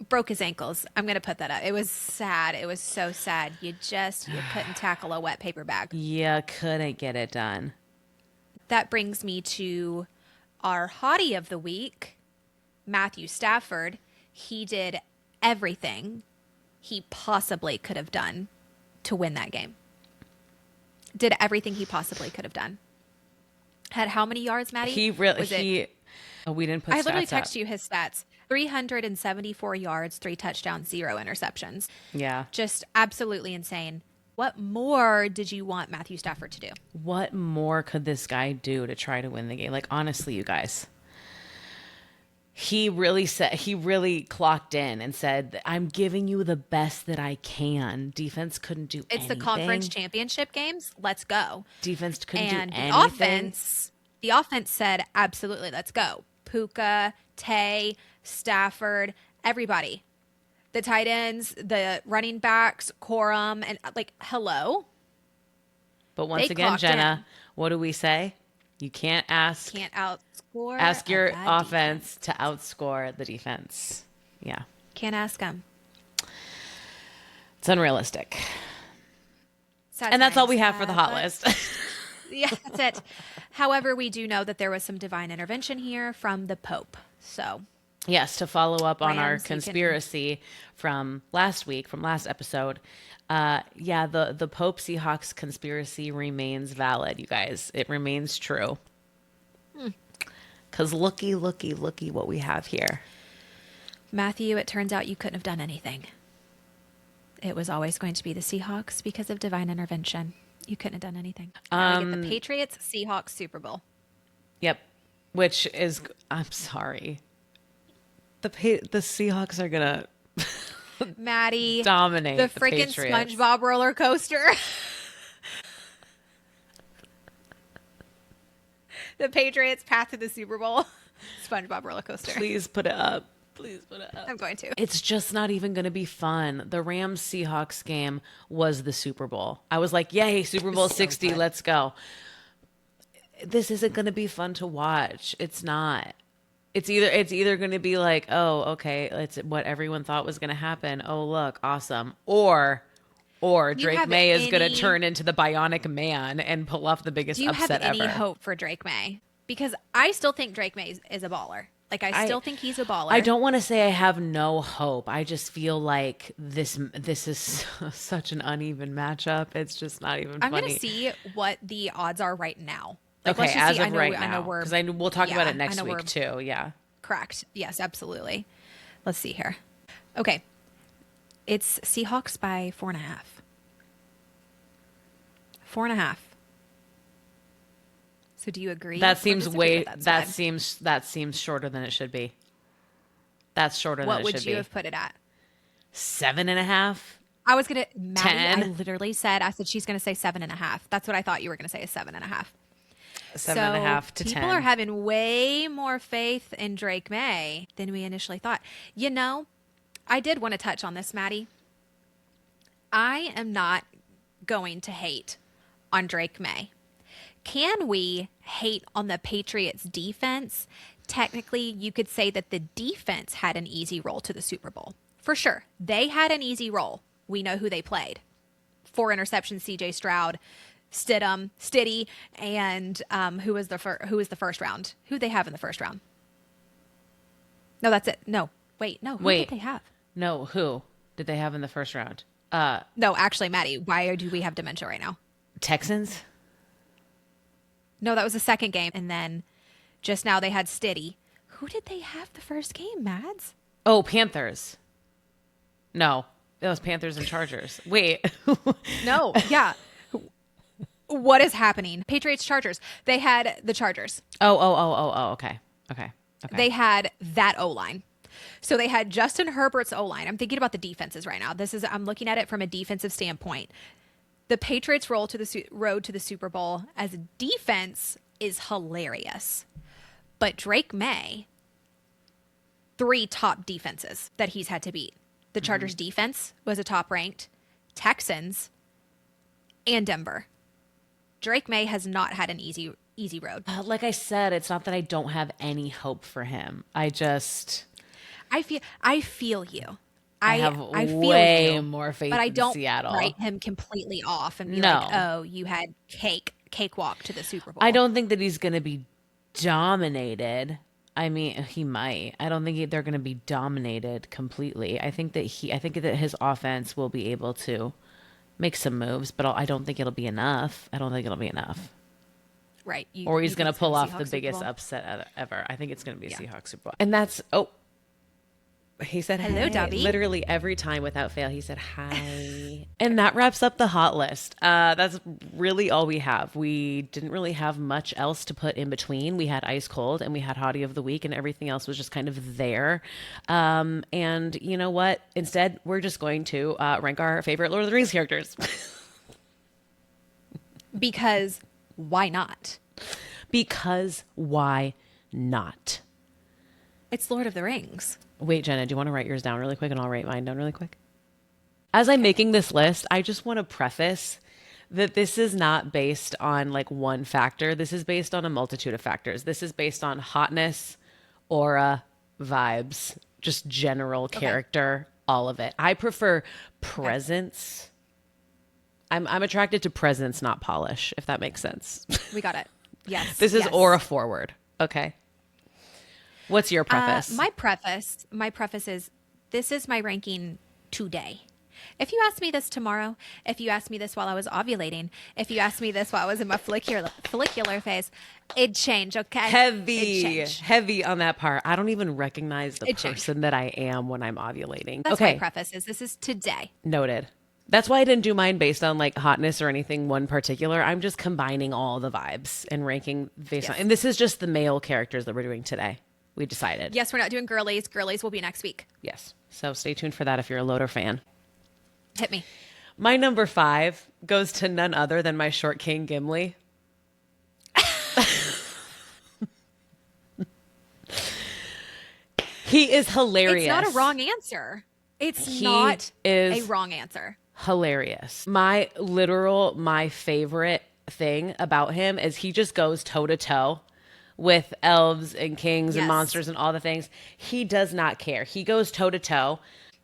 Broke his ankles. I'm going to put that up. It was sad. It was so sad. You couldn't tackle a wet paper bag. You couldn't get it done. That brings me to our hottie of the week, Matthew Stafford. He did everything he possibly could have done to win that game. Did everything he possibly could have done. Had how many yards, Maddie? We didn't put stats I literally up. texted you his stats. 374 yards, 3 touchdowns, 0 interceptions. Yeah. Just absolutely insane. What more did you want Matthew Stafford to do? What more could this guy do to try to win the game? Like, honestly, you guys. He really clocked in and said, I'm giving you the best that I can. Defense couldn't do anything. It's the conference championship games. Let's go. Defense couldn't do anything. And the offense said, absolutely, let's go. Puka, Tay, Stafford, everybody. The tight ends, the running backs, Corum, and hello. But once again, Jenna, what do we say? You can't outscore. Ask your offense to outscore the defense. Yeah. Can't ask them. It's unrealistic. And that's all we have for the hot list. Yeah, that's it. However, we do know that there was some divine intervention here from the Pope. So, yes, to follow up on our conspiracy from last episode. The Pope Seahawks conspiracy remains valid, you guys. It remains true. Because looky what we have here. Matthew, it turns out you couldn't have done anything. It was always going to be the Seahawks because of divine intervention. You couldn't have done anything. Now we get the Patriots, Seahawks, Super Bowl. Yep. Which is, I'm sorry. The Seahawks are going to Maddie dominate the freaking SpongeBob roller coaster. The Patriots path to the Super Bowl. SpongeBob roller coaster. Please put it up. I'm going to. It's just not even going to be fun. The Rams Seahawks game was the Super Bowl. I was like, yay, Super Bowl 60, let's go. This isn't going to be fun to watch. It's not. It's either going to be like, oh, okay, it's what everyone thought was going to happen. Oh, look, awesome. Or Drake May is going to turn into the Bionic Man and pull off the biggest upset ever. Do you have any hope for Drake May? Because I still think Drake May is a baller. I still think he's a baller. I don't want to say I have no hope. I just feel like this is such an uneven matchup. It's just not even funny. I'm going to see what the odds are right now. Okay, as of right now. Because we'll talk about it next week too. Yeah. Correct. Yes, absolutely. Let's see here. Okay. It's Seahawks by 4.5. 4.5. So do you agree? That seems that seems shorter than it should be. That's shorter than it should be. What would you have put it at? 7.5. I was gonna. Maddie, 10. I literally said she's gonna say 7.5. That's what I thought you were gonna say is 7.5. 7.5 to 10. People are having way more faith in Drake May than we initially thought. You know, I did want to touch on this, Maddie. I am not going to hate on Drake May. Can we hate on the Patriots defense? Technically, you could say that the defense had an easy roll to the Super Bowl. For sure. They had an easy roll. We know who they played. 4 interceptions, CJ Stroud, Stiddy, and who was the first round? Who they have in the first round? No, that's it. No. Wait, no. Who did they have? No, who did they have in the first round? No, actually, Maddie, why do we have dementia right now? Texans? No, that was the second game. And then just now they had Stiddy. Who did they have the first game, Mads? Oh, Panthers. No, it was Panthers and Chargers. Wait. No, yeah. What is happening? Patriots, Chargers. They had the Chargers. Oh, okay. They had that O-line. So they had Justin Herbert's O-line. I'm thinking about the defenses right now. I'm looking at it from a defensive standpoint. The Patriots' road to the Super Bowl as a defense is hilarious. But Drake May, 3 top defenses that he's had to beat. The Chargers defense was a top ranked, Texans, and Denver. Drake May has not had an easy road. Like I said, it's not that I don't have any hope for him. I feel you. I have way more faith in Seattle. But I don't write him completely off and be like, oh, you had cakewalk to the Super Bowl. I don't think that he's going to be dominated. I mean, he might. I don't think they're going to be dominated completely. I think that his offense will be able to make some moves, but I don't think it'll be enough. Right. Or he's going to pull off the biggest upset ever. I think it's going to be a Seahawks Super Bowl. And that's, he said, hello, hey. Dobby. Literally every time without fail, he said, hi. And that wraps up the hot list. That's really all we have. We didn't really have much else to put in between. We had Ice Cold and we had Hottie of the Week, and everything else was just kind of there. And you know what? Instead, we're just going to rank our favorite Lord of the Rings characters. Because why not? Because why not? It's Lord of the Rings. Wait, Jenna, do you want to write yours down really quick and I'll write mine down really quick? As I'm making this list, I just want to preface that this is not based on like one factor. This is based on a multitude of factors. This is based on hotness, aura, vibes, just general character, all of it. I prefer presence. I'm attracted to presence, not polish, if that makes sense. We got it. Yes. This is aura forward. Okay. What's your preface? My preface is, this is my ranking today. If you asked me this tomorrow, if you asked me this while I was ovulating, if you asked me this while I was in my follicular phase, it'd change, okay? Heavy on that part. I don't even recognize the person that I am when I'm ovulating. That's my preface is, this is today. Noted. That's why I didn't do mine based on like hotness or anything one particular. I'm just combining all the vibes and ranking based on, and this is just the male characters that we're doing today. We decided. Yes, we're not doing girlies. Girlies will be next week. Yes. So stay tuned for that if you're a LOTR fan. Hit me. My number 5 goes to none other than my short king, Gimli. He is hilarious. It's not a wrong answer. It's not a wrong answer. Hilarious. My favorite thing about him is he just goes toe to toe with elves and kings and monsters and all the things. He does not care. He goes toe to toe.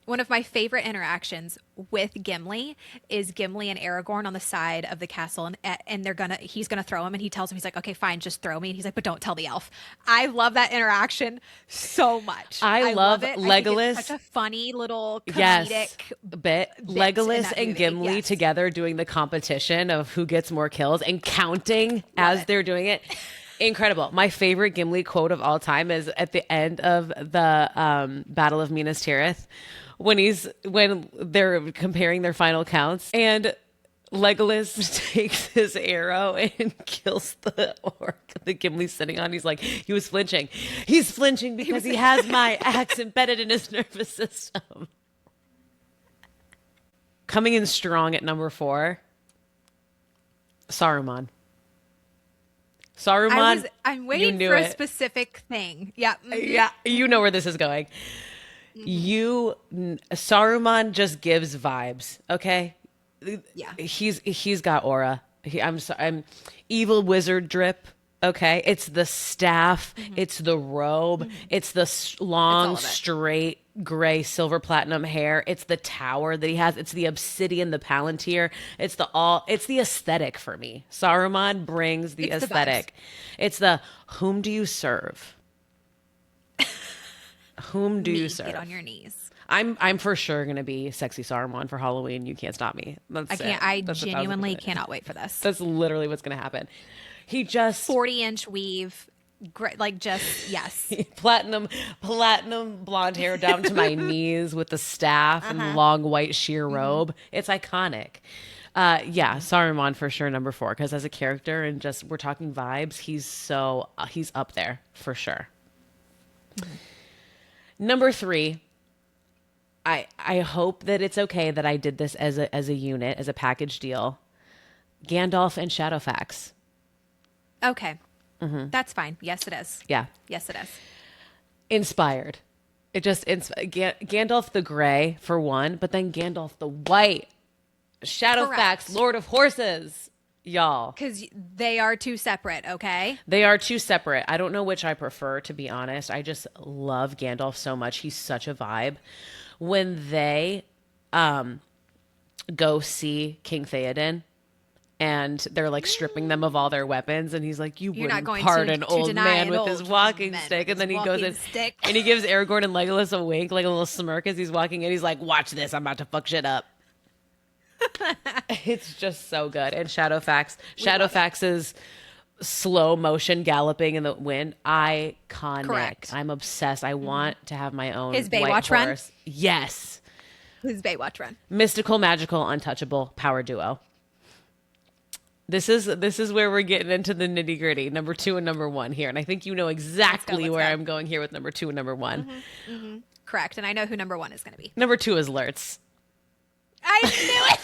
One of my favorite interactions with Gimli is Gimli and Aragorn on the side of the castle, and he's gonna throw him, and he tells him, he's like, okay, fine, just throw me. And he's like, but don't tell the elf. I love that interaction so much. I love it. Legolas. It's such a funny little comedic bit. Legolas and Gimli together doing the competition of who gets more kills and counting as they're doing it. Incredible. My favorite Gimli quote of all time is at the end of the Battle of Minas Tirith, when they're comparing their final counts, and Legolas takes his arrow and kills the orc that Gimli's sitting on. He's like, he was flinching. He's flinching because he has my axe embedded in his nervous system. Coming in strong at number 4, Saruman. I'm waiting for a specific thing. Yeah. Mm-hmm. Yeah. You know where this is going. Saruman just gives vibes. Okay. Yeah. He's got aura. I'm evil wizard drip. Okay. It's the staff. Mm-hmm. It's the robe. Mm-hmm. It's the long, straight gray silver platinum hair. It's the tower that he has. It's the obsidian, the palantir. It's the aesthetic for me. Saruman brings the aesthetic. It's the whom do you serve? Whom do you serve? Get on your knees. I'm for sure gonna be sexy Saruman for Halloween. You can't stop me. I genuinely cannot wait for this. That's literally what's gonna happen. He just 40-inch weave. Great, yes. platinum blonde hair down to my knees with the staff and long white sheer robe. It's iconic. Saruman for sure number 4, because as a character and just we're talking vibes, he's up there for sure. Mm-hmm. Number 3, I hope that it's okay that I did this as a unit, as a package deal. Gandalf and Shadowfax. Okay. That's fine. Yes, it is. Yeah. Yes, it is. Inspired. It just Gandalf the gray for one, but then Gandalf the white. Shadowfax, Lord of Horses. Y'all. Because they are two separate, okay? They are two separate. I don't know which I prefer, to be honest. I just love Gandalf so much. He's such a vibe. When they go see King Theoden and they're like stripping them of all their weapons, and he's like, "You're not going part an old man with his walking stick," and then he goes in and he gives Aragorn and Legolas a wink, like a little smirk as he's walking in. He's like, "Watch this, I'm about to fuck shit up." It's just so good. And Shadowfax's slow motion galloping in the wind, iconic. Correct. I'm obsessed. I want to have my own his Baywatch run. Yes, his Baywatch run. Mystical, magical, untouchable power duo. This is where we're getting into the nitty gritty. Number 2 and number 1 here, and I think you know exactly where I'm going here with number 2 and number 1. Correct, and I know who number 1 is going to be. Number 2 is Lurtz. I knew it.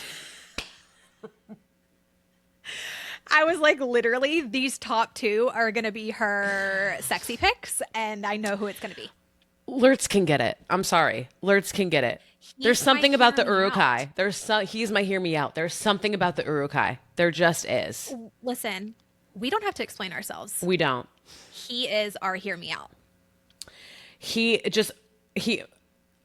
I was like, literally, these top 2 are going to be her sexy picks, and I know who it's going to be. Lurtz can get it. I'm sorry. Lurtz can get it. There's something about the Uruk-hai. He's my hear me out. There's something about the Uruk-hai. There just is. Listen, we don't have to explain ourselves. We don't. He is our hear me out. He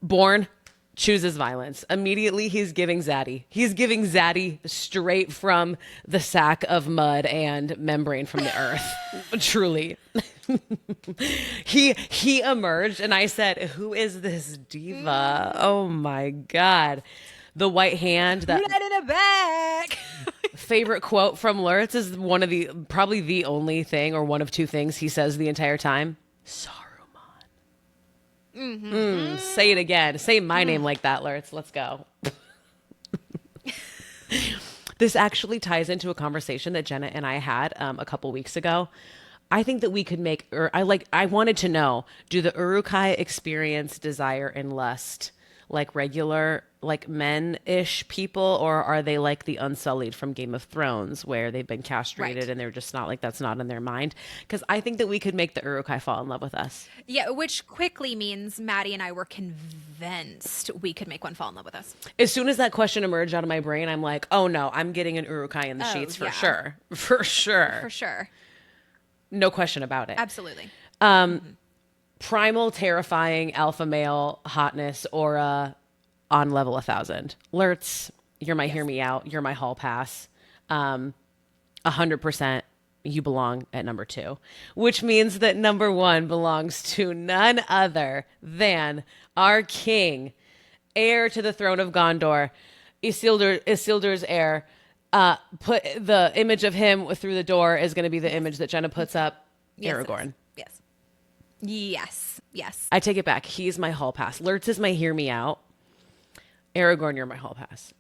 born, chooses violence. Immediately, he's giving Zaddy. He's giving Zaddy straight from the sack of mud and membrane from the earth. Truly. He emerged, and I said, "Who is this diva? Oh my God." The white hand. That right in the back. Favorite quote from Lurtz is probably the only thing, or one of 2 things he says the entire time. Say it again. Say my name like that, Lurtz. Let's go. This actually ties into a conversation that Jenna and I had a couple weeks ago. I think that we could I wanted to know, do the Uruk-hai experience desire and lust like regular, like men-ish people, or are they like the Unsullied from Game of Thrones, where they've been castrated and they're just not, like, that's not in their mind? Because I think that we could make the Uruk-hai fall in love with us. Yeah, which quickly means Maddie and I were convinced we could make one fall in love with us. As soon as that question emerged out of my brain, I'm like, oh no, I'm getting an Uruk-hai in the sheets for sure. For sure. For sure. No question about it. Absolutely. Primal, terrifying, alpha male, hotness, aura on level 1,000. Lurtz, you're my hear me out. You're my hall pass. 100% you belong at number 2, which means that number 1 belongs to none other than our king, heir to the throne of Gondor, Isildur's heir. Put the image of him through the door is going to be the image that Jenna puts up. Aragorn. Yes. I take it back. He's my hall pass. Lurtz is my hear me out. Aragorn, you're my hall pass.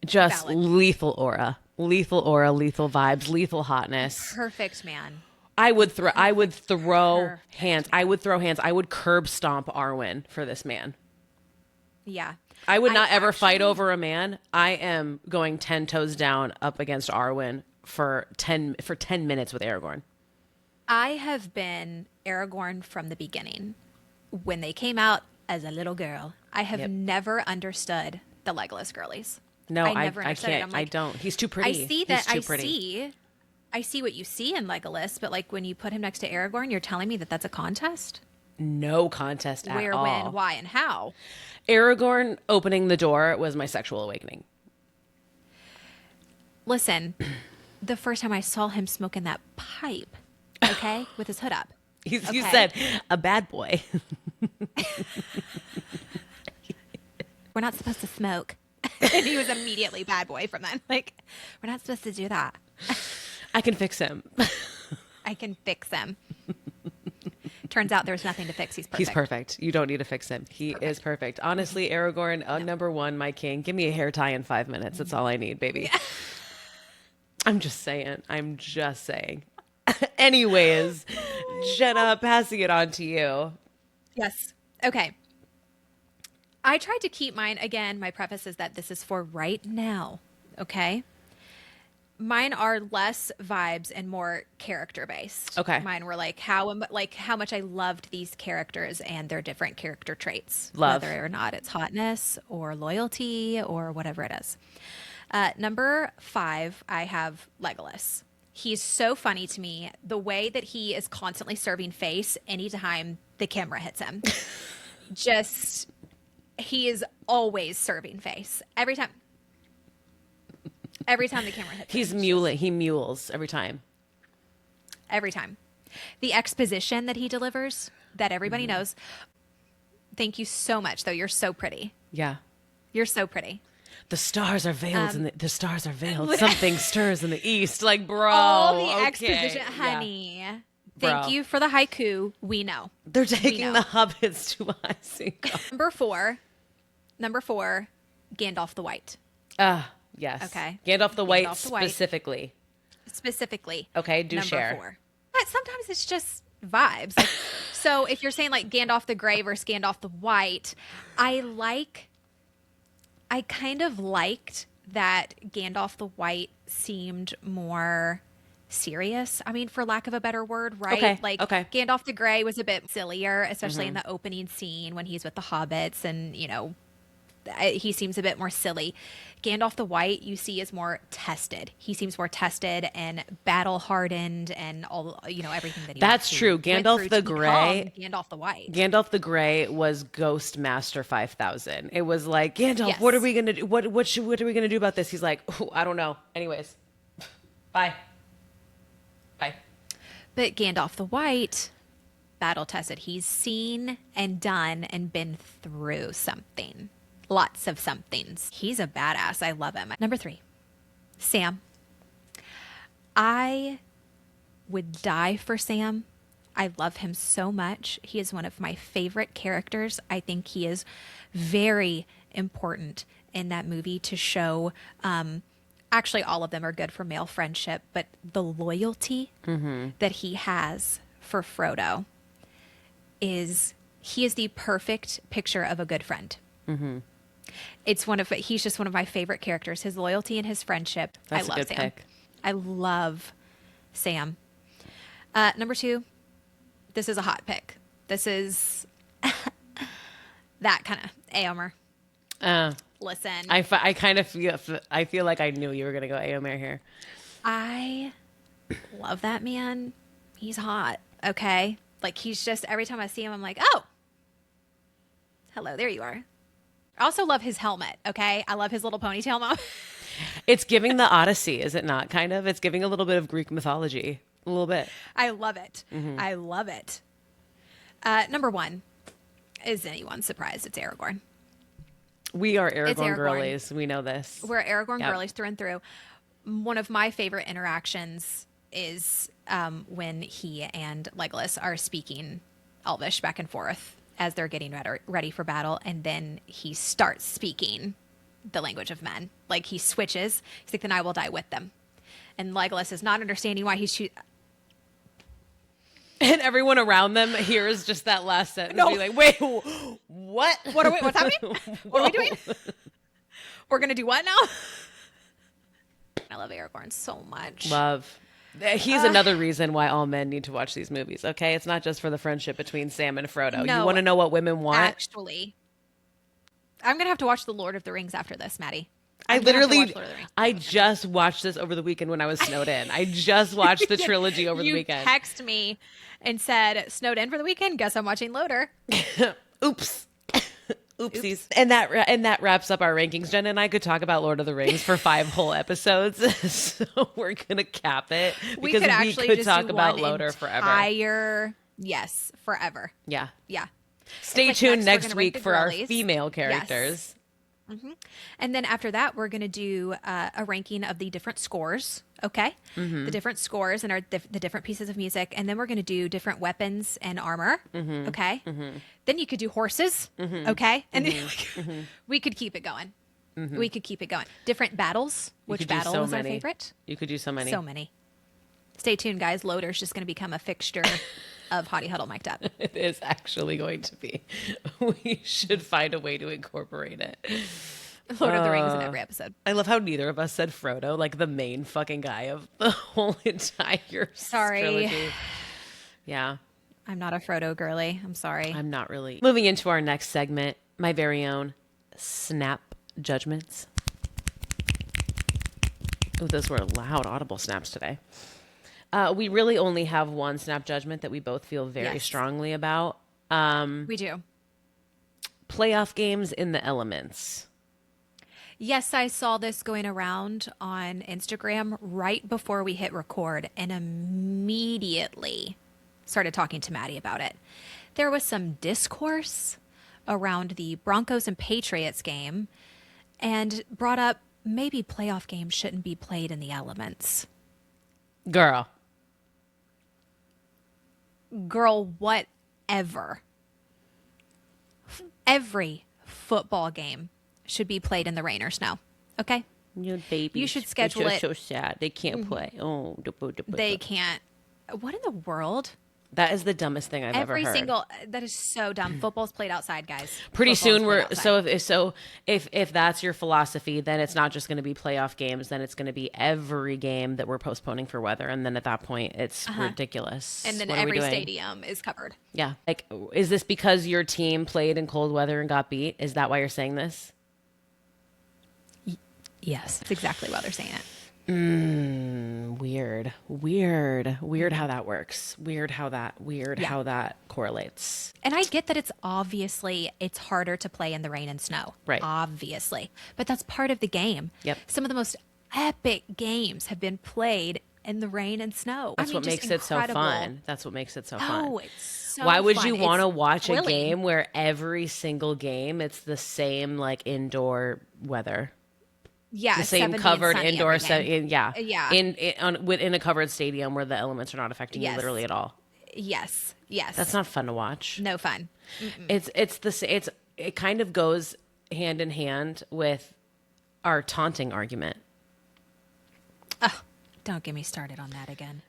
Just valid. Lethal aura, lethal vibes, lethal hotness. Perfect man. I would throw hands. I would curb stomp Arwen for this man. Yeah. I would not ever fight over a man. I am going 10 toes down up against Arwen for 10 minutes with Aragorn. I have been Aragorn from the beginning. When they came out as a little girl, I have never understood the Legolas girlies. No, I can't. I don't. He's too pretty. I see that. I see what you see in Legolas, but like when you put him next to Aragorn, you're telling me that that's a contest? No contest at all. Where, when, why, and how? Aragorn opening the door was my sexual awakening. Listen, the first time I saw him smoking that pipe, okay, with his hood up. You said, a bad boy. We're not supposed to smoke. And he was immediately bad boy from then. Like, we're not supposed to do that. I can fix him. I can fix him. Turns out there's nothing to fix. He's perfect. He's perfect. You don't need to fix him. He is perfect. Honestly, Aragorn, number 1, my king. Give me a hair tie in 5 minutes. That's all I need, baby. Yeah. I'm just saying. Anyways, Jenna, passing it on to you. Yes. Okay. I tried to keep mine, again, my preface is that this is for right now. Okay. Mine are less vibes and more character based. Okay. Mine were like how much I loved these characters and their different character traits, Love. whether or not it's hotness or loyalty or whatever it is. Number 5, I have Legolas. He's so funny to me. The way that he is constantly serving face anytime the camera hits him. Just, he is always serving face every time. Every time the camera hits He's him. he mules every time. Every time. The exposition that he delivers that everybody knows. Thank you so much, though. You're so pretty. Yeah. You're so pretty. The stars are veiled and the stars are veiled. Something stirs in the east. Like, bro. All the exposition, honey. Yeah. Thank you for the haiku. We know. They're taking the hobbits to Isengard. Number four, Gandalf the White. Yes. Okay. Gandalf the White specifically. Specifically. Okay, do number share. 4. But sometimes it's just vibes. Like, so if you're saying like Gandalf the Gray versus Gandalf the White, I kind of liked that Gandalf the White seemed more serious. I mean, for lack of a better word, right? Okay. Like Gandalf the Gray was a bit sillier, especially in the opening scene when he's with the hobbits and, you know, he seems a bit more silly. Gandalf the White, you see, is more tested. He seems more tested and battle hardened and all, you know, everything that he That's true. Gandalf the Gray. Gandalf the White. Gandalf the Gray was Ghost Master 5000. It was like, Gandalf, Yes. what are we going to do? What are we going to do about this? He's like, I don't know. Anyways. Bye. Bye. But Gandalf the White, battle tested. He's seen and done and been through something. Lots of somethings. He's a badass. I love him. Number 3, Sam. I would die for Sam. I love him so much. He is one of my favorite characters. I think he is very important in that movie to show, actually all of them are good for male friendship, but the loyalty that he has for Frodo he is the perfect picture of a good friend. He's just one of my favorite characters. His loyalty and his friendship. That's I love a good Sam. pick. I love Sam. Number 2, this is a hot pick. This is that kind of Éomer. Listen, I kind of feel like I knew you were going to go Éomer here. I love that man. He's hot. Okay. Like, he's just, every time I see him, I'm like, oh, hello, there you are. I also love his helmet, okay? I love his little ponytail mom. It's giving the Odyssey, is it not? Kind of. It's giving a little bit of Greek mythology. A little bit. I love it. I love it. Number 1. Is anyone surprised? It's Aragorn. We are Aragorn girlies. We know this. We're Aragorn girlies through and through. One of my favorite interactions is when he and Legolas are speaking Elvish back and forth as they're getting ready for battle, and then he starts speaking the language of men. Like, he switches. He's like, then I will die with them. And Legolas is not understanding why he's and everyone around them hears just that last sentence. No. Be like, wait, what? What's happening? What are we doing? We're going to do what now? I love Aragorn so much. Love. He's another reason why all men need to watch these movies, okay? It's not just for the friendship between Sam and Frodo. No, you want to know what women want? Actually, I'm going to have to watch The Lord of the Rings after this, Maddie. I just watched this over the weekend when I was snowed in. I just watched the trilogy over the weekend. You text me and said, snowed in for the weekend? Guess I'm watching LOTR. Oops. Oopsies. And that wraps up our rankings. Jenna and I could talk about Lord of the Rings for 5 whole episodes. So we're going to cap it. We could just talk about LOTR forever. Yes, forever. Yeah. Yeah. Stay tuned next week for our female characters. Yes. And then after that, we're going to do a ranking of the different scores. Okay. The different scores and the different pieces of music. And then we're going to do different weapons and armor. Okay. Then you could do horses. Okay. And then we could keep it going. We could keep it going. Different battles. Which battle is our favorite? You could do so many. So many. Stay tuned, guys. LOTR's just going to become a fixture of Hottie Huddle Mic'd Up. It is actually going to be. We should find a way to incorporate it. Lord of the Rings in every episode. I love how neither of us said Frodo, like the main fucking guy of the whole entire trilogy. Yeah. I'm not a Frodo girly. I'm sorry. I'm not really. Moving into our next segment, my very own snap judgments. Oh, those were loud, audible snaps today. We really only have one snap judgment that we both feel very strongly about. We do. Playoff games in the elements. Yes, I saw this going around on Instagram right before we hit record and immediately started talking to Maddie about it. There was some discourse around the Broncos and Patriots game and brought up maybe playoff games shouldn't be played in the elements. Girl, whatever. Every football game should be played in the rain or snow. Okay? Your babies. You should schedule it. So sad. They can't play. Oh, they can't. What in the world? That is the dumbest thing I've ever heard. That is so dumb. Football's played outside, guys. Pretty soon if that's your philosophy, then it's not just going to be playoff games. Then it's going to be every game that we're postponing for weather. And then at that point, it's ridiculous. And then every stadium is covered. Yeah. Like, is this because your team played in cold weather and got beat? Is that why you're saying this? Yes, that's exactly why they're saying it. Weird how that works. Weird how that correlates. And I get that it's harder to play in the rain and snow. Right. Obviously. But that's part of the game. Yep. Some of the most epic games have been played in the rain and snow. That's what makes it so fun. That's what makes it so fun. Oh, it's so Why would fun. you want to watch a game where every single game it's the same like indoor weather? Yeah, the same covered indoor setting. Yeah. In a covered stadium where the elements are not affecting you literally at all. Yes. That's not fun to watch. No fun. It kind of goes hand in hand with our taunting argument. Oh, don't get me started on that again.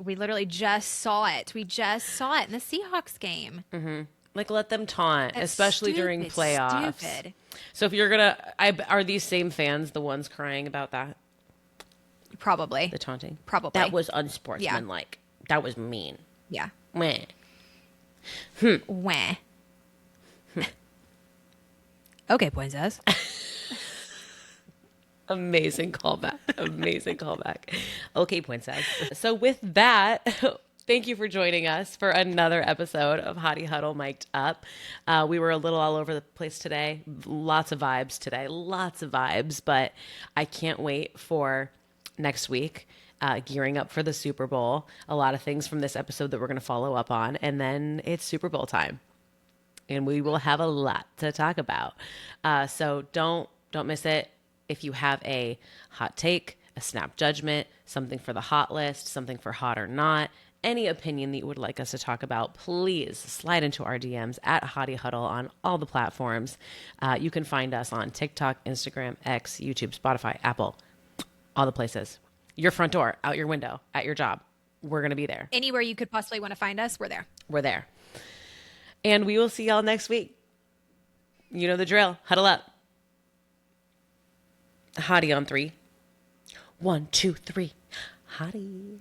We literally just saw it. We just saw it in the Seahawks game. Mm-hmm. Like, let them taunt, especially during playoffs. Stupid. So if you're are these same fans the ones crying about that? Probably. The taunting? Probably. That was unsportsmanlike. Yeah. That was mean. Yeah. Meh. Wah. Okay, Poinsetz. Amazing callback. Okay, Poinsetz. So with that... Thank you for joining us for another episode of Hottie Huddle Mic'd Up. We were a little all over the place today. Lots of vibes today. But I can't wait for next week. Gearing up for the Super Bowl. A lot of things from this episode that we're going to follow up on. And then it's Super Bowl time. And we will have a lot to talk about. So don't miss it. If you have a hot take, a snap judgment, something for the hot list, something for hot or not, any opinion that you would like us to talk about, please slide into our DMs at Hottie Huddle on all the platforms. You can find us on TikTok, Instagram, X, YouTube, Spotify, Apple, all the places. Your front door, out your window, at your job. We're going to be there. Anywhere you could possibly want to find us, we're there. We're there. And we will see y'all next week. You know the drill. Huddle up. Hottie on 3. 1, 2, 3. Hottie.